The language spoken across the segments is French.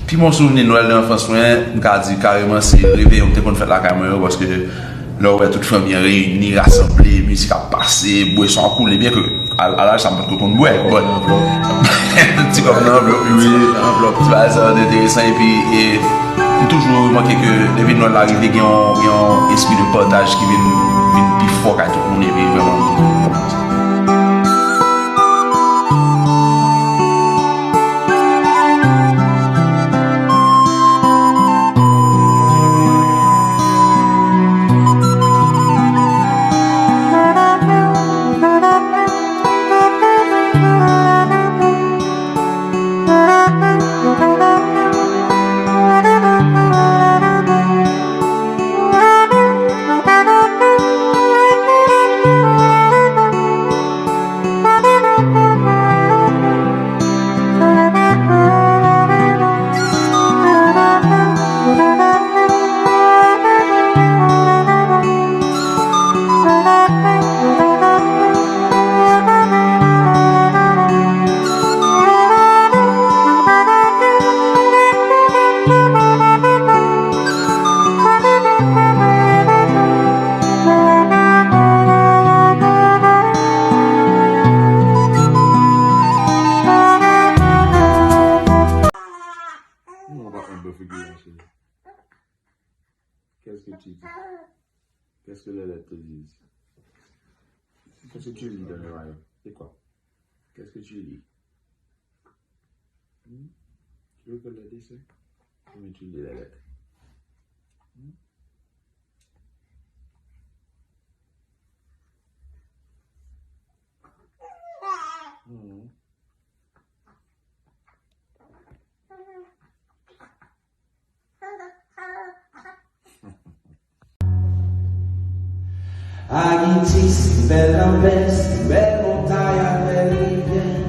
Puis mon souvenir de Noël d'enfance, je dit carrément, c'est réveillon qu'on fait la caméra parce que là, on toute famille réunie, rassemblée, musique a passé, boisson a coulé, bien que à l'âge, ça me fait qu'on boit. Un petit comme l'enveloppe, oui, l'enveloppe, tu vois, ça intéressant. Et puis, toujours remarqué que depuis Noël arrivé, il y a un esprit de partage qui vient plus fort qu'à tout le monde, et puis vraiment. Qu'est-ce que tu dis? Qu'est-ce que les lettres te disent? Qu'est-ce que tu lis dans le royaume? C'est quoi? Qu'est-ce que tu lis? Tu veux que le dessin? Comment tu lis les lettres? Haïti, c'est belle en baie, c'est belle montagne à belle rivière,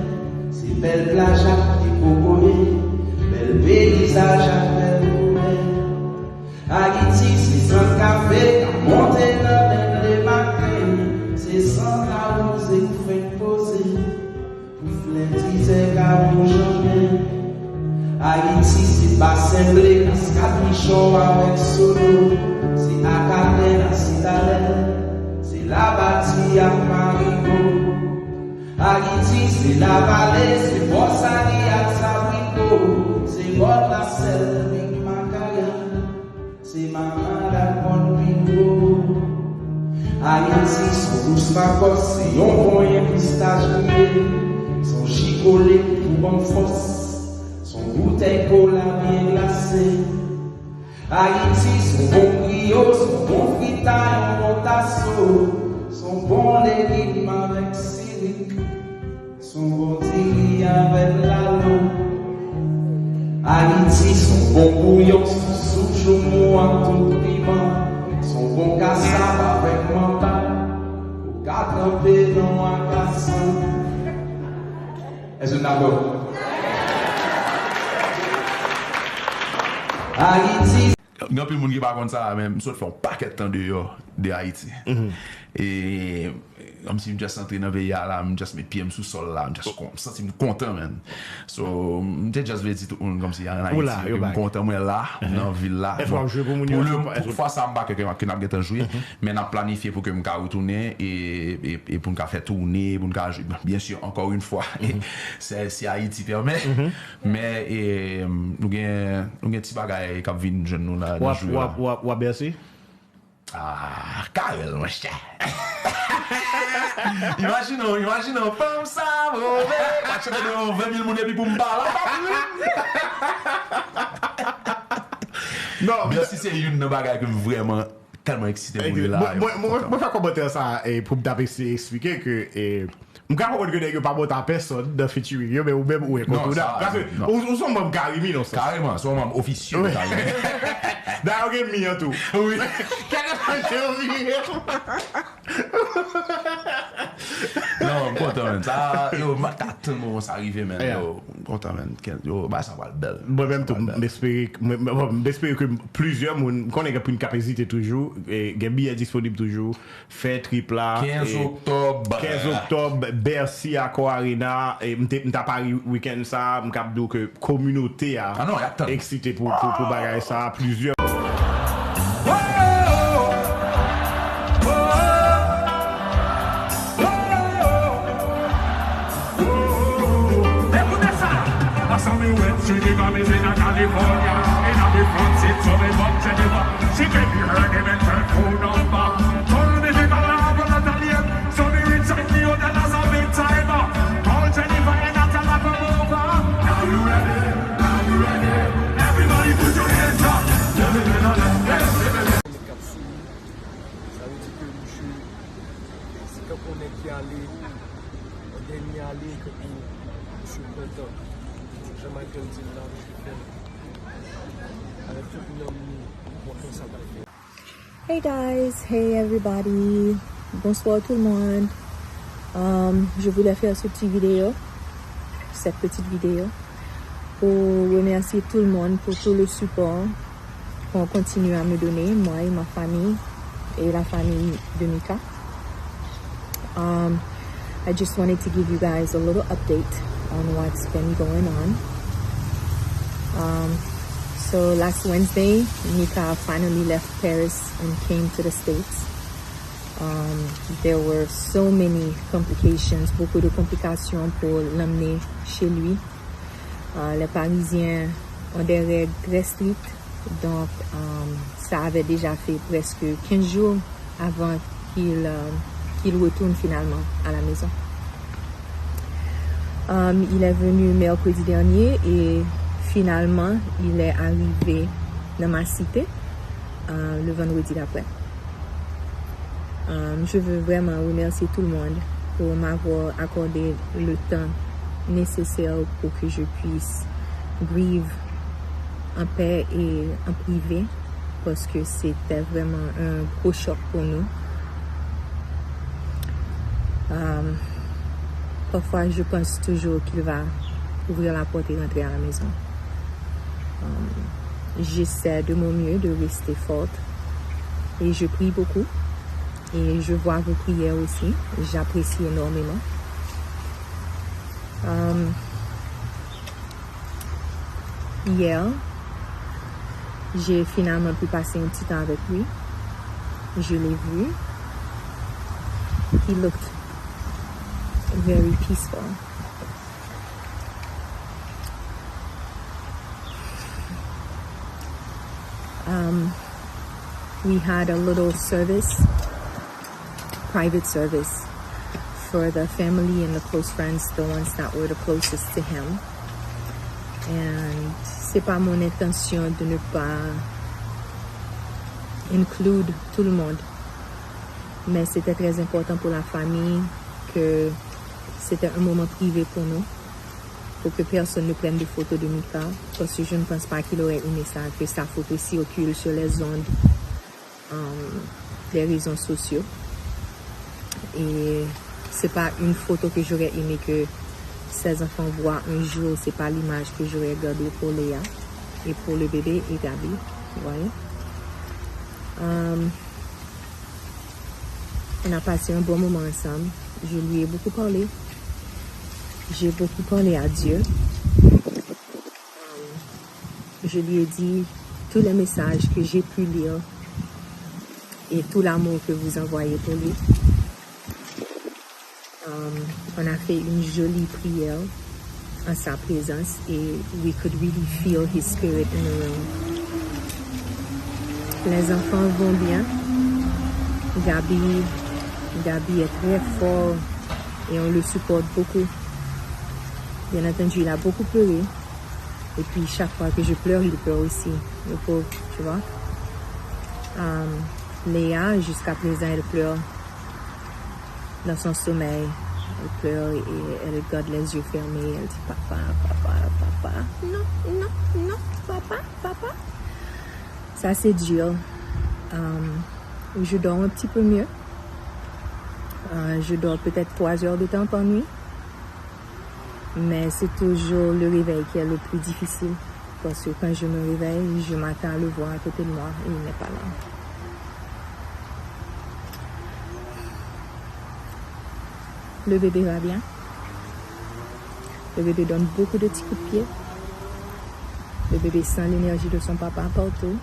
c'est belle plage à petit cocoyer, bel paysage à belle mer. Haïti, c'est sans café, à monter dans les matins, c'est sans la musique fait poser, pour flétiser car on jamais. Haïti, c'est pas semblé, cascade Michon avec solo, c'est Acadé la citadelle. La bâtie à Marigot. Haïti, c'est la vallée, c'est Bossari à Sabrico. C'est bon la selle, Big Macaya. C'est maman la bonne bingo. Haïti, son douce macos, c'est un moyen pistache mouillé. Son chicolé pour en force. Son bouteille cola bien glacée. Haïti, son bon griot, son bon fritaille en montasso, son bon légume avec siric, son bon tiri avec l'alo. Haïti, son bon bouillon, son souchou en tout piment, son bon cassave avec mental, au quatre pédons à cassin. Est-ce que d'accord? Haïti. Il y a plus de monde qui parle comme ça, même si on fait un paquet de temps de Haïti. Et comme si je suis entré dans le pays là, je suis mes pieds sous le sol là, je suis content, man. So, je juste vais dire tout le monde comme si il y a un Haïti, je suis content, moi là, dans la ville là. Pour fois ça, je ne sais pas que je jouer, mais on a planifié pour que je retourne et pour faire tourner, pour jouer. Bien sûr, encore une fois, c'est Haïti permet, mais nous avons un petit bagage qui vient de nous là. Ou à Bercy? Ah, Karel, mon cher. Imaginons, femme ça, quand tu as 20 000 monnaies pour me parler. Non, mais si c'est une bagarre que vraiment tellement excité pour lui là. Moi, je vais commenter ça pour expliquer que. Je ne sais pas que pas bon à personne de featuring, mais ou même où est contre là. Parce que nous sommes même carrément dans ça. Carrément, nous sommes même officieux. D'ailleurs, on est mis en tout. Oui. Non, content, man. Ça, yo, t'attends le moment ça arrive, man. Yo, content, man. Yo, bah, ça va être belle. Moi-même, j'espère que plusieurs moun connaissent qu'il y a une capacité toujours, et il y a billet disponible toujours, fait triple là. 15 octobre. 15 octobre, Bercy à Arena, et m'ta Paris week-end ça, m'kapdo que communauté a excité pour bagager ça, plusieurs. She gave me in California, in a front seat, so we bumped Jennifer. She gave me her name and her phone number. Told me she got love on the lane, so they reach out me out and as a big timer. Call Jennifer and I tell her come over. Now you ready? Now you ready? Everybody put your hands up. Let me know that. Ça veut dire que c'est quand on est qui allé, on est allé que je suis content. Hey guys, hey everybody, bonsoir tout le monde. Je voulais faire cette petite vidéo pour remercier tout le monde pour tout le support qu'on continue à me donner, moi et ma famille et la famille de Mika. I just wanted to give you guys a little update on what's been going on. So last Wednesday, Mika finally left Paris and came to the States. There were so many complications, beaucoup de complications pour l'emmener chez lui. Les Parisiens ont des règles très strictes, donc ça avait déjà fait presque 15 jours avant qu'il retourne finalement à la maison. Il est venu mercredi dernier et finalement il est arrivé dans ma cité le vendredi d'après. Je veux vraiment remercier tout le monde pour m'avoir accordé le temps nécessaire pour que je puisse vivre en paix et en privé, parce que c'était vraiment un gros choc pour nous. Parfois, je pense toujours qu'il va ouvrir la porte et rentrer à la maison. J'essaie de mon mieux de rester forte et je prie beaucoup. Et je vois vos prières aussi. J'apprécie énormément. Hier, j'ai finalement pu passer un petit temps avec lui. Je l'ai vu. He looked very peaceful. We had a little service, private service, for the family and the close friends, the ones that were the closest to him. And c'est pas mon intention de ne pas inclure tout le monde. Mais c'était très important pour la famille que c'était un moment privé pour nous, pour que personne ne prenne de photos de Mika, parce que je ne pense pas qu'il aurait aimé ça, que sa photo circule sur les ondes des réseaux sociaux. Et c'est pas une photo que j'aurais aimé que ses enfants voient un jour, c'est pas l'image que j'aurais gardée pour Léa et pour le bébé et Gabi, vous voyez. On a passé un bon moment ensemble. Je lui ai beaucoup parlé. J'ai beaucoup parlé à Dieu. Je lui ai dit tous les messages que j'ai pu lire et tout l'amour que vous envoyez pour lui. On a fait une jolie prière en sa présence et we could really feel his spirit in the room. Les enfants vont bien. Gabi est très fort et on le supporte beaucoup. Bien entendu, il a beaucoup pleuré. Et puis chaque fois que je pleure, il pleure aussi. Le pauvre, tu vois. Léa, jusqu'à présent, elle pleure dans son sommeil. Elle pleure et elle regarde les yeux fermés. Elle dit papa, papa, papa. Non, non, non, papa, papa. Ça, c'est dur. Je dors un petit peu mieux. Je dors peut-être 3 heures de temps par nuit. Mais c'est toujours le réveil qui est le plus difficile. Parce que quand je me réveille, je m'attends à le voir à côté de moi et il n'est pas là. Le bébé va bien. Le bébé donne beaucoup de petits coups de pied. Le bébé sent l'énergie de son papa partout.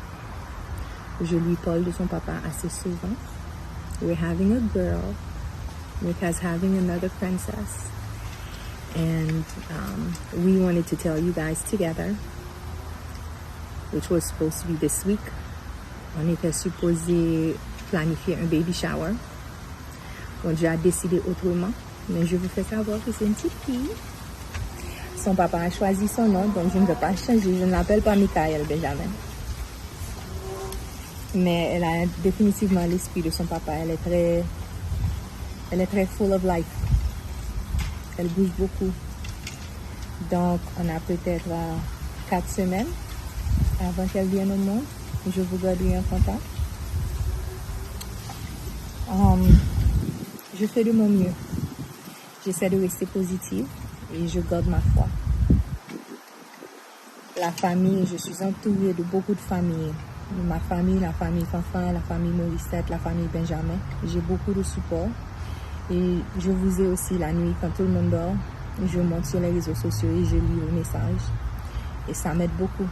Je lui parle de son papa assez souvent. We're having a girl. Mika's having another princess. And we wanted to tell you guys together, which was supposed to be this week. On était supposé planifier un baby shower. Bon Dieu a décidé autrement, mais je vous fais savoir que c'est une petite fille. Son papa a choisi son nom, donc je ne vais pas changer. Je ne l'appelle pas Mika Benjamin. Mais elle a définitivement l'esprit de son papa. Elle est très full of life. Elle bouge beaucoup. Donc, on a peut-être 4 semaines avant qu'elle vienne au monde. Je vous garderai en contact. Je fais de mon mieux. J'essaie de rester positive et je garde ma foi. La famille, je suis entourée de beaucoup de familles. Ma famille, la famille Fanfan, la famille Morissette, la famille Benjamin. J'ai beaucoup de support. Et je vous ai aussi la nuit quand tout le monde dort. Je monte sur les réseaux sociaux et je lis vos messages. Et ça m'aide beaucoup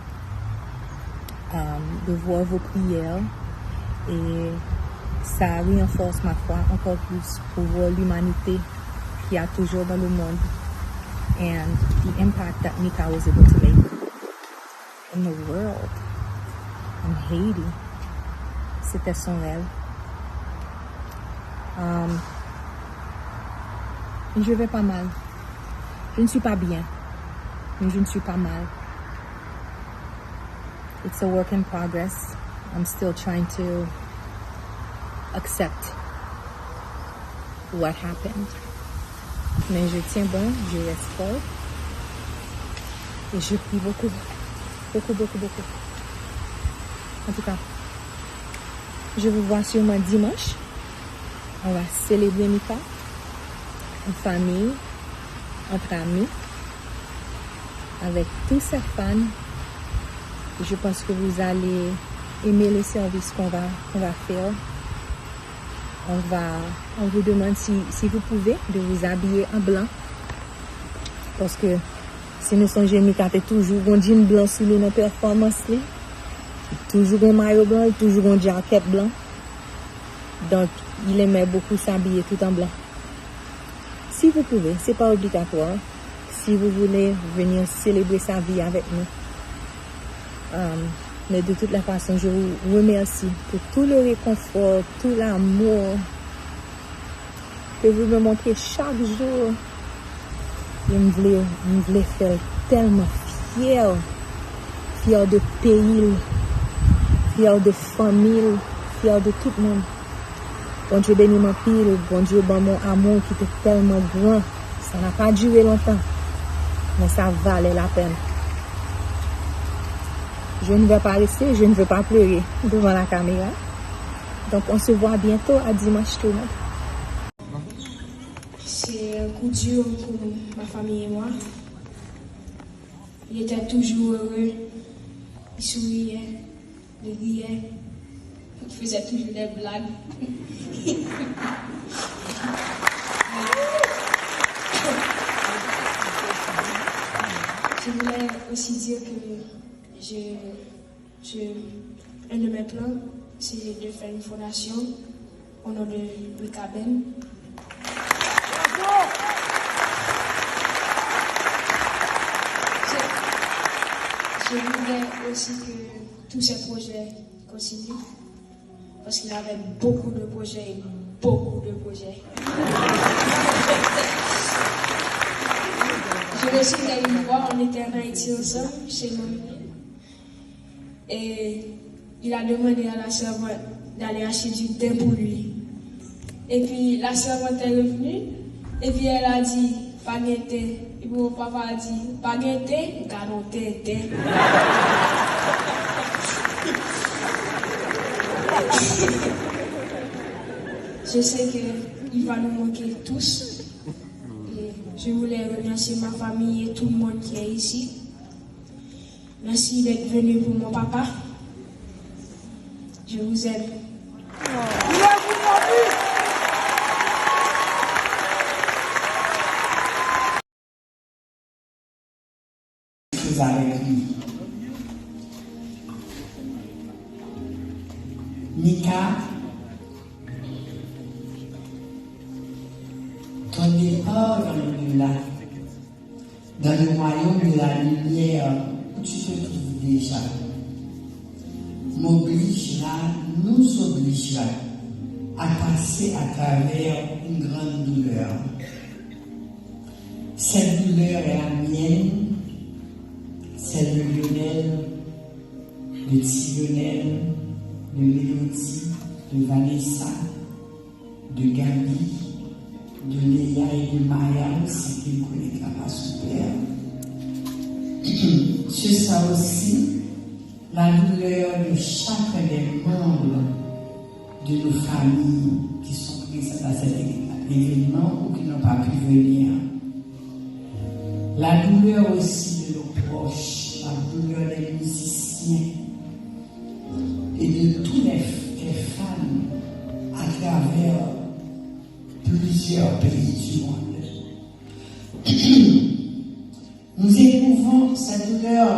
de voir vos prières. Et ça renforce ma foi encore plus pour voir l'humanité qu'il y a toujours dans le monde. And the impact that Mika was able to make in the world. In Haiti. C'était son rêve. Je vais pas mal. Je ne suis pas bien, mais je ne suis pas mal. It's a work in progress. I'm still trying to accept what happened. Mais je tiens bon, je reste fort. Et je prie beaucoup. Beaucoup, beaucoup, beaucoup. En tout cas, je vous vois sûrement dimanche. On va célébrer Mika. En famille, entre amis, avec tous ses fans. Je pense que vous allez aimer le service qu'on va faire. On vous demande si vous pouvez de vous habiller en blanc. Parce que si nous sommes jeunes, Mika toujours un jean blanc sous nos performances. Toujours un maillot blanc, toujours un jacket blanc. Donc, il aimait beaucoup s'habiller tout en blanc. Si vous pouvez, c'est pas obligatoire. Si vous voulez venir célébrer sa vie avec nous. Mais de toute la façon, je vous remercie pour tout le réconfort, tout l'amour que vous me montrez chaque jour. Je me voulais faire tellement fier de pays, fier de famille, fier de tout le monde. Bon Dieu bénit ma pile, bon Dieu bon mon amour qui était tellement grand. Ça n'a pas duré longtemps, mais ça valait la peine. Je ne vais pas rester, je ne veux pas pleurer devant la caméra. Donc on se voit bientôt à dimanche tout le monde. C'est un coup dur pour ma famille et moi. Il était toujours heureux, il souriait, il riait, il faisait toujours des blagues. Je voulais aussi dire que un de mes plans, c'est de faire une fondation au nom de Mika Ben. Je voulais aussi que tous ces projets continuent, parce qu'il avait beaucoup de projets. Je me souviens une fois, on était en Haïti ensemble, chez moi. Et il a demandé à la servante d'aller acheter du thé pour lui. Et puis la servante est revenue, et puis elle a dit, pas de thé. Et puis mon papa a dit, pas de thé, car thé. Je sais que il va nous manquer tous. Et je voulais remercier ma famille et tout le monde qui est ici. Merci d'être venu pour mon papa. Je vous aime. Avec lui. Mika, ton départ dans l'au-delà, dans le royaume de la lumière où tu te trouves déjà, nous obligera à passer à travers une grande douleur. Cette douleur est la mienne, celle de Lionel, de Lionel, de Mélodie, de Vanessa, de Gabi, de Léa et de Maya, aussi qui me connaît pas super. C'est ça aussi, la douleur de chacun des membres de nos familles qui sont présents à cet événement ou qui n'ont pas pu venir. La douleur aussi de nos proches, la douleur des musiciens et de tous les fans à travers plusieurs pays du monde. Nous éprouvons cette douleur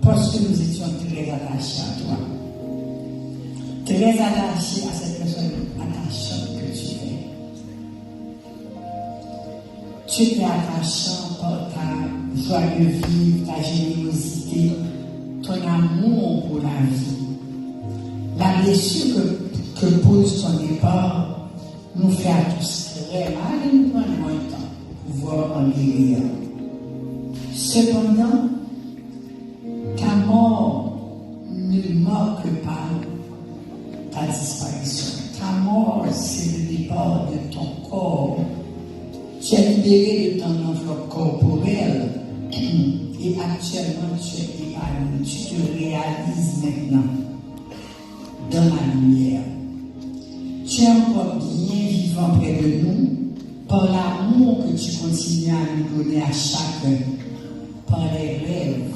parce que nous étions très attachés à toi, très attachés à cette personne attachante que tu es. Tu es attachant par ta joie de vivre, ta générosité, ton amour pour la vie. La blessure que pose ton départ nous fait à tous très mal et nous prend moins de temps pour pouvoir en guérir. Cependant, ta mort ne marque pas ta disparition. Ta mort, c'est le départ de ton corps. Tu es libéré de ton enveloppe corporelle et actuellement tu es épanoui. Tu te réalises maintenant dans la lumière. Tu es encore bien vivant près de nous par l'amour que tu continues à nous donner à chacun, par les rêves,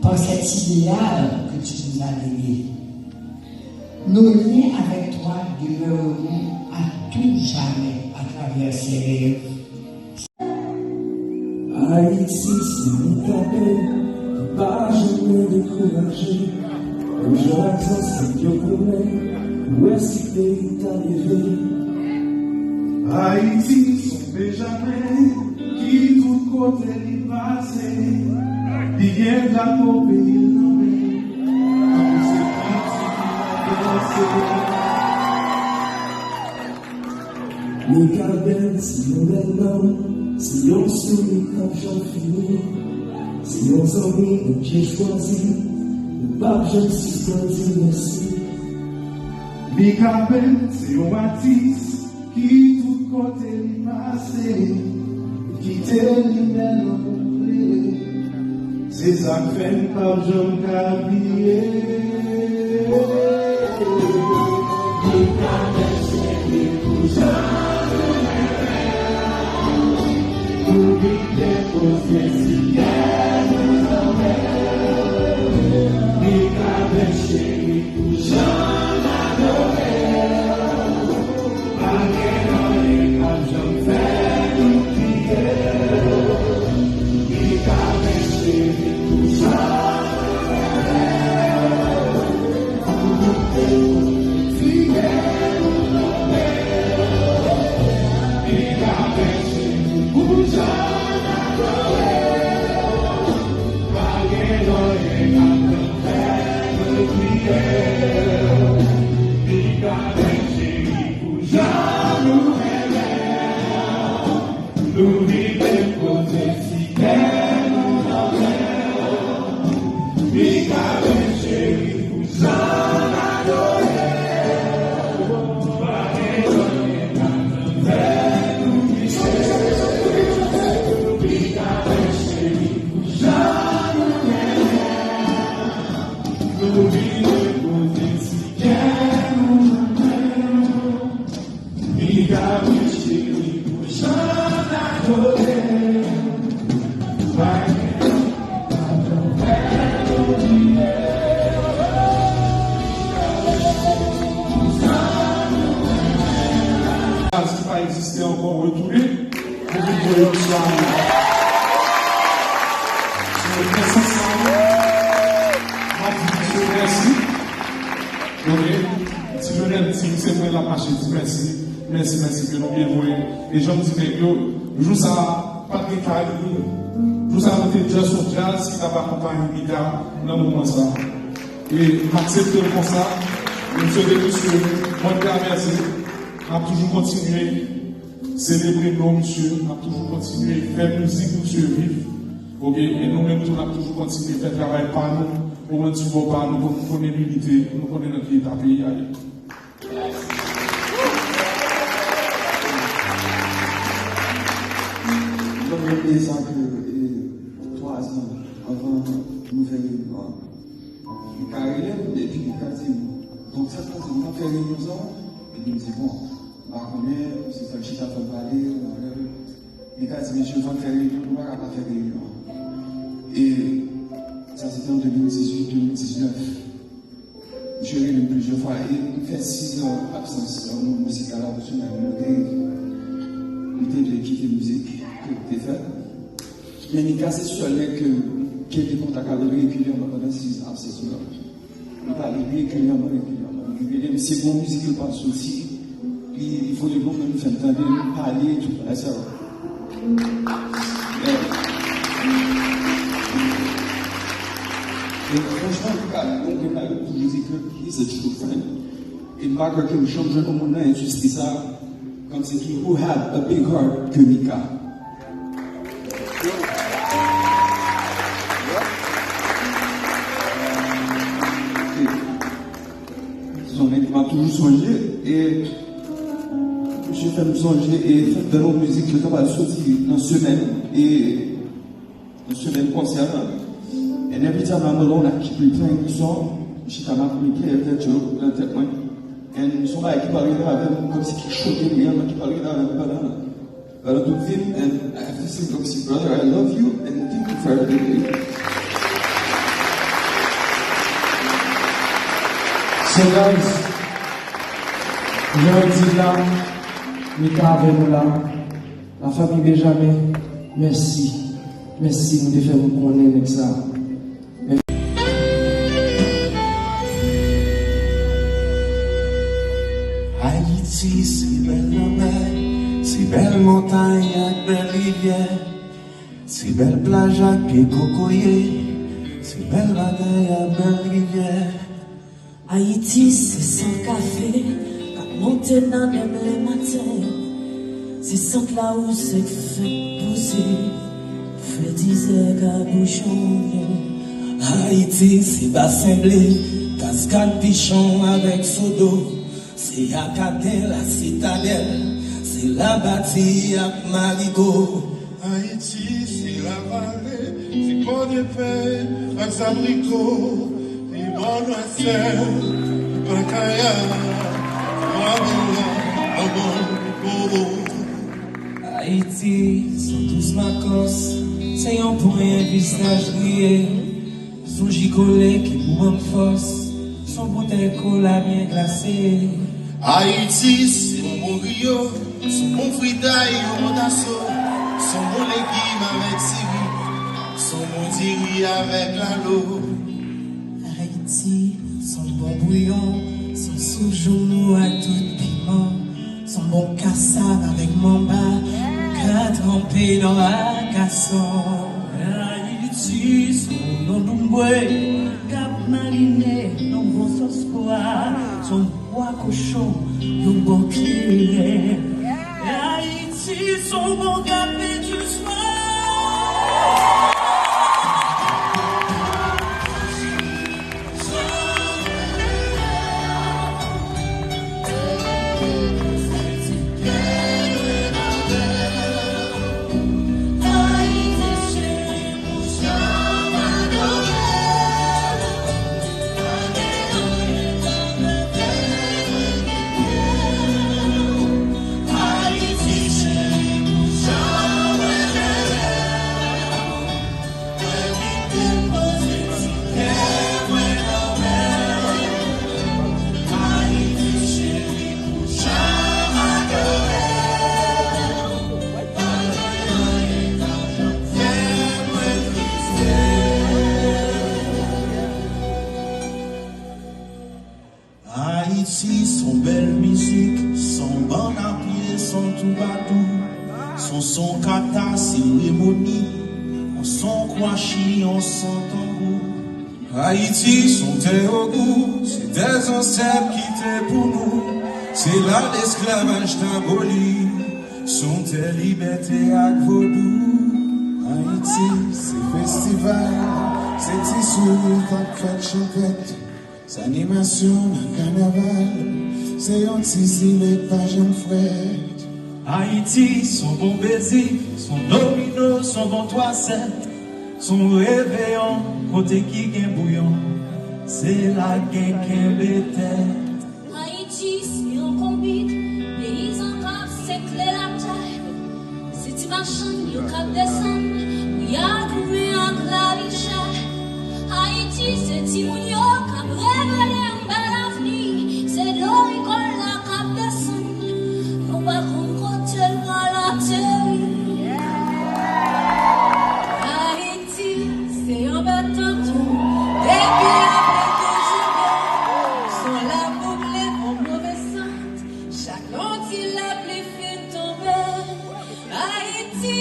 par cet idéal que tu nous as légué. Nos liens avec toi demeureront à tout jamais à travers ces rêves. Haïti, c'est Mika Ben, pas jamais découragé. Jenerasyon, c'est Dieu connaît, où est-ce qu'il est arrivé? Haïti, son Benjamin, qui tout côté l'y passe, il vient de la pauvre et il nommé, comme c'est parti qui va Mika Ben, si on est l'homme, si on sourit comme j'en finis, si on s'ennuie, donc j'ai choisi. Pape, je suis dit merci. Mika Ben, c'est un atis qui tout côté l'y passe, qui te lui-même l'encontré. C'est ça que fait Pape Jean Cabier. Mika Ben, c'est les cousins de pour vivre pour faire existé encore retourner pour vivre le soir. Merci. Ok. Si je l'aime, si c'est moi la marche, merci. Merci que nous bien joué. Et j'en dis, mais joue ça, pas de guitare, joue ça avec jazz sur jazz, qui n'a pas accompagné une guitare, dans le moment ça. Et m'accepter comme ça, monsieur et monsieur, moi je merci. On a toujours continué à célébrer nos monsieur, on a toujours continué à faire musique, monsieur vivre. Ok, et nous-mêmes, on a toujours continué à faire travail par nous, pour nous supporter par nous, pour nous connaître l'unité, pour nous connaître notre état pays. Comme les ans que 3 ans avant nous faire une carrière, et puis nous dit, donc ça, c'est nous faire une maison, et puis nous dit, bon, par contre, c'est ça que je suis en train de parler, les gars disent, je vais faire une réunion, on ne va pas faire une réunion. Et ça, c'était en 2018-2019. Je l'ai eu plusieurs fois, et il fait 6 ans d'absence dans mon musical professionnel. Il était de quitter la musique que tu fait. Mais Mika, c'est sûr qu'il y a des contacts avec lui régulièrement pendant 6 ans. C'est sûr. Il parle régulièrement. C'est bon musique, il parle aussi. Puis il faut les bons même faire entendre, parler, tout ça. Et franchement, il parle de musique, c'est a true friend. Et malgré que je change au monde, et juste ça, comme c'est qui who had a big heart que Mika. Son mec m'a toujours songé et j'ai fait me songer et fait de nos musiques, je travaille sorti dans une semaine concernant. And every time I'm alone, I keep replaying the song. She come up and play that joke, that point. And somebody keep parling avec moi comme si quelque chose de bien, qui parlait avec moi. Alors tout le film, and I have to sing comme si, brother, I love you, and thank you for everything. So guys, je dis là, Mika avec nous là, la famille Benjamin, merci. Merci, nous devons vous connaître avec ça. Haïti, si belle mer, si belle montagne avec belle rivière, si belle plage avec cocoyer, si belle bagaille avec belle rivière. Haïti, c'est sans café, à monter dans les matins, c'est sans là où c'est fait pousser, fait disait gabouchon. Haïti, c'est bassin blé, cascade pichon avec sodo. C'est Acadé, la citadelle, c'est la bâtie à Marigot. Haïti, c'est la vallée, c'est port de paix, avec abricots, et bon noiselle, Bacaya, Haïti, sont tous macos, c'est un point visage grillé, son gigolet qui pour en force, son bouteille cola bien glacée. Haïti, c'est mon bon rio, son bon fridaille au monasso, son bon légume avec siri, son bon diri avec l'eau. Haïti, son bon bouillon, son sous-genou à tout piment, son bon cassave avec mamba, qu'à tremper dans la casson. Haïti, son nom d'omboué, cap mariné, non bon sauce poire, son bois cochon, non bon crier. Haïti, son bon café du soir. Haïti, Haïti, son belle musique, son bon à pied, son tout batou, son kata, cérémonie, son kwashi, on son tambour. Haïti, son terre au goût, c'est des ancêtres qui étaient pour nous, c'est là l'esclavage d'aboli, son terre liberté à vaudou. Haïti, c'est festival, c'est tissu, quand fête champêtre, c'est animation, carnaval, c'est un tissu, les pages en fête. Haïti, son bon baiser, son domino, son bon 3-7, son réveillon, côté qui gagne bouillon, c'est la gagne qui est tête. Haïti, c'est un combi, pays en cap, c'est clé la taille, c'est tu marchand, il cap descendre, où y a trouvé un clavichard. Haïti, c'est Timounio, cap révélé un bel avenir, c'est l'oricole la cap descendre, on va rencontrer la terre. Haïti, c'est un bâton tout, et puis après toujours, sans la boucle en mauvais sens, chaque lentille la plus fine tombée. Haïti,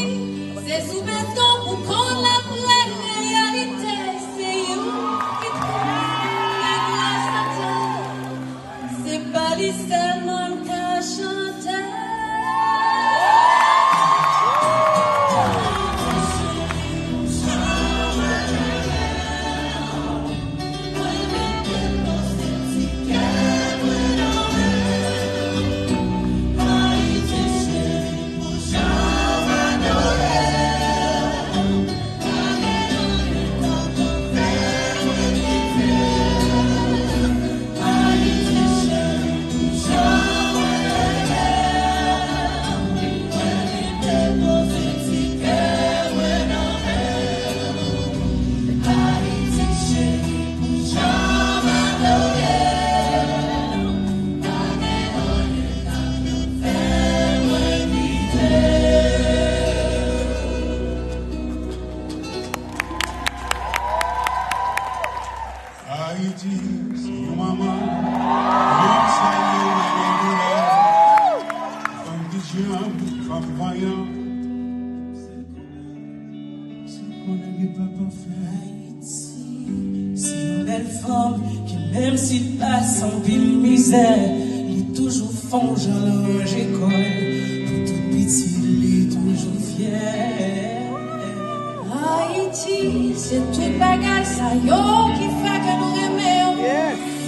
c'est sous béton pour qu'on la pleine réalité, c'est you qui trouve la glace à terre, c'est pas les seulement qu'à chanter. Haïti, c'est une maman, comme ça y est, femme vigilant, femme voyant, c'est qu'on n'est pas parfait. Haïti, c'est une belle femme qui même s'il passe en pile misère, il est toujours fonge à l'ange école, pour tout petit, il est toujours fier. Haïti, c'est tout bagage ça yo qui fait que nous aimons.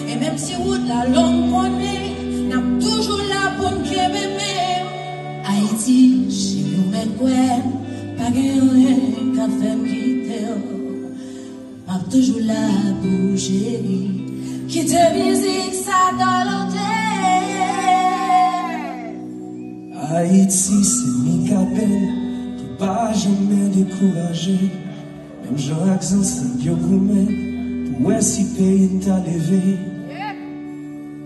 Et même si route la longue connaît, n'a toujours la bonne qui m'aime. Haïti, chez nous même quoi, pas rien qu'à faire me quitter. M'a toujours la bouger, quitter musique ça dans l'autre. Haïti, c'est Mika Ben, qui pas jamais découragé. Même Jean accent sans Dieu gourmet, pour si pays t'a levé.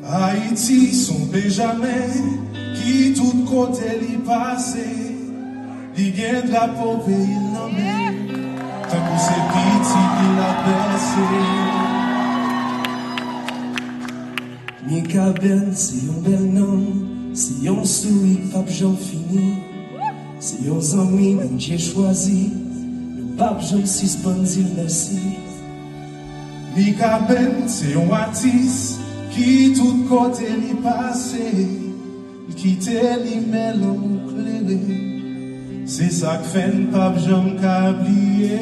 Haïti, son Benjamin, qui tout côté l'y passé, l'y gagne drapeau pays l'emmène, tant que c'est petit qui l'a percé. Mika Ben, c'est un bel nom, c'est un souris, pape Jean fini, c'est un ami, même j'ai choisi. Pape, je me suspendis, merci. Mika Ben, c'est un atis qui tout côté l'y passé, qui te l'y met l'homme clairé. C'est ça que fait un pape, je m'c'ablier.